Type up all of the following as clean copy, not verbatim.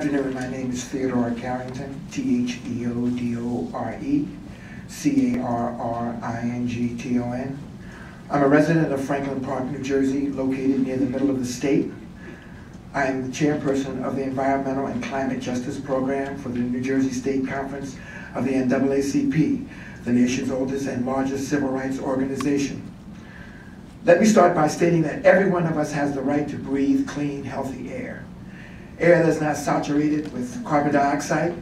Good afternoon, my name is Theodore Carrington, Theodore Carrington. I'm a resident of Franklin Park, New Jersey, located near the middle of the state. I am the chairperson of the Environmental and Climate Justice Program for the New Jersey State Conference of the NAACP, the nation's oldest and largest civil rights organization. Let me start by stating that every one of us has the right to breathe clean, healthy air. Air that's not saturated with carbon dioxide,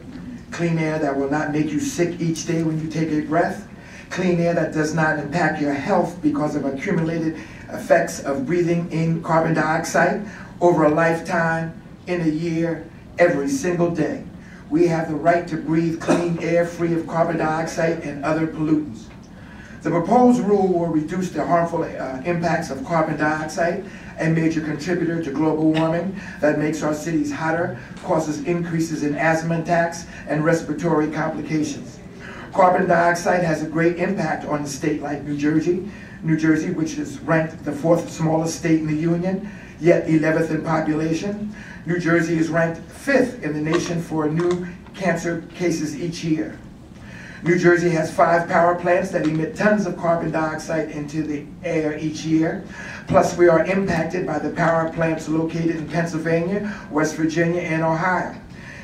clean air that will not make you sick each day when you take a breath, clean air that does not impact your health because of accumulated effects of breathing in carbon dioxide over a lifetime, in a year, every single day. We have the right to breathe clean air free of carbon dioxide and other pollutants. The proposed rule will reduce the harmful impacts of carbon dioxide, a major contributor to global warming that makes our cities hotter, causes increases in asthma attacks and respiratory complications. Carbon dioxide has a great impact on a state like New Jersey, which is ranked the 4th smallest state in the union, yet 11th in population. New Jersey is ranked 5th in the nation for new cancer cases each year. New Jersey has 5 power plants that emit tons of carbon dioxide into the air each year. Plus, we are impacted by the power plants located in Pennsylvania, West Virginia, and Ohio.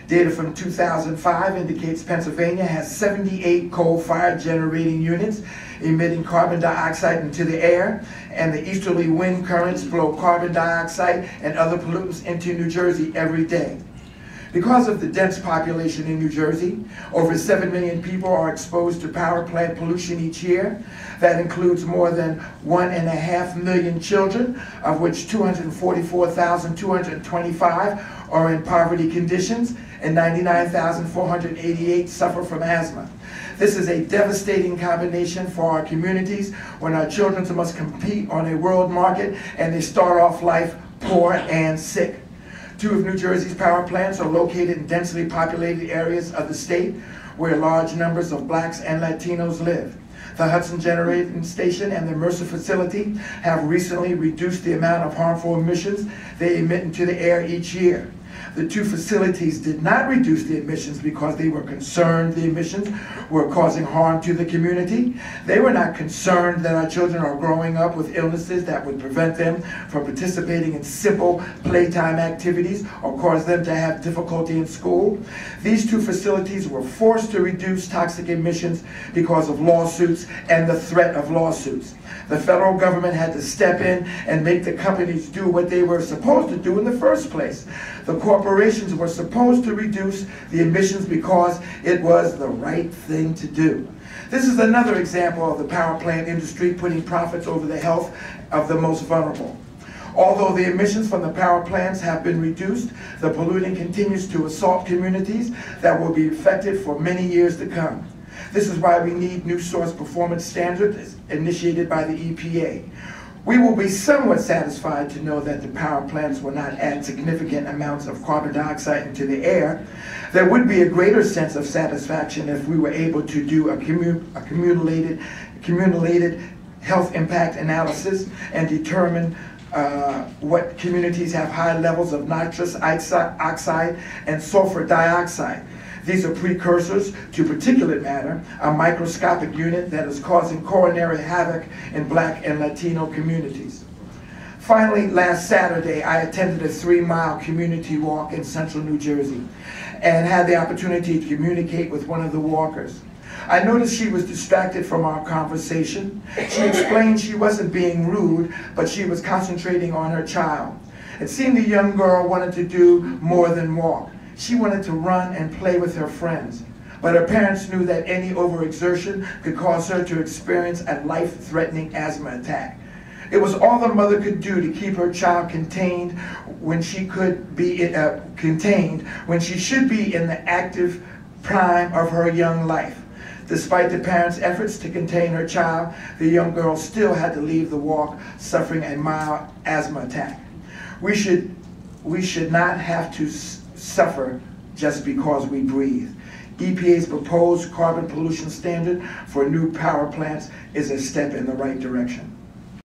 Data from 2005 indicates Pennsylvania has 78 coal-fired generating units emitting carbon dioxide into the air, and the easterly wind currents blow carbon dioxide and other pollutants into New Jersey every day. Because of the dense population in New Jersey, over 7 million people are exposed to power plant pollution each year. That includes more than 1.5 million children, of which 244,225 are in poverty conditions, and 99,488 suffer from asthma. This is a devastating combination for our communities when our children must compete on a world market and they start off life poor and sick. 2 of New Jersey's power plants are located in densely populated areas of the state where large numbers of blacks and Latinos live. The Hudson Generating Station and the Mercer facility have recently reduced the amount of harmful emissions they emit into the air each year. The 2 facilities did not reduce the emissions because they were concerned the emissions were causing harm to the community. They were not concerned that our children are growing up with illnesses that would prevent them from participating in simple playtime activities or cause them to have difficulty in school. These 2 facilities were forced to reduce toxic emissions because of lawsuits and the threat of lawsuits. The federal government had to step in and make the companies do what they were supposed to do in the first place. The corporations were supposed to reduce the emissions because it was the right thing to do. This is another example of the power plant industry putting profits over the health of the most vulnerable. Although the emissions from the power plants have been reduced, the polluting continues to assault communities that will be affected for many years to come. This is why we need new source performance standards initiated by the EPA. We will be somewhat satisfied to know that the power plants will not add significant amounts of carbon dioxide into the air. There would be a greater sense of satisfaction if we were able to do a cumulated health impact analysis and determine what communities have high levels of nitrous oxide and sulfur dioxide. These are precursors to particulate matter, a microscopic unit that is causing coronary havoc in Black and Latino communities. Finally, last Saturday, I attended a 3-mile community walk in central New Jersey and had the opportunity to communicate with one of the walkers. I noticed she was distracted from our conversation. She explained she wasn't being rude, but she was concentrating on her child. It seemed the young girl wanted to do more than walk. She wanted to run and play with her friends, but her parents knew that any overexertion could cause her to experience a life-threatening asthma attack. It was all the mother could do to keep her child contained when she should be in the active prime of her young life. Despite the parents' efforts to contain her child, the young girl still had to leave the walk suffering a mild asthma attack. We should not have to suffer just because we breathe. EPA's proposed carbon pollution standard for new power plants is a step in the right direction.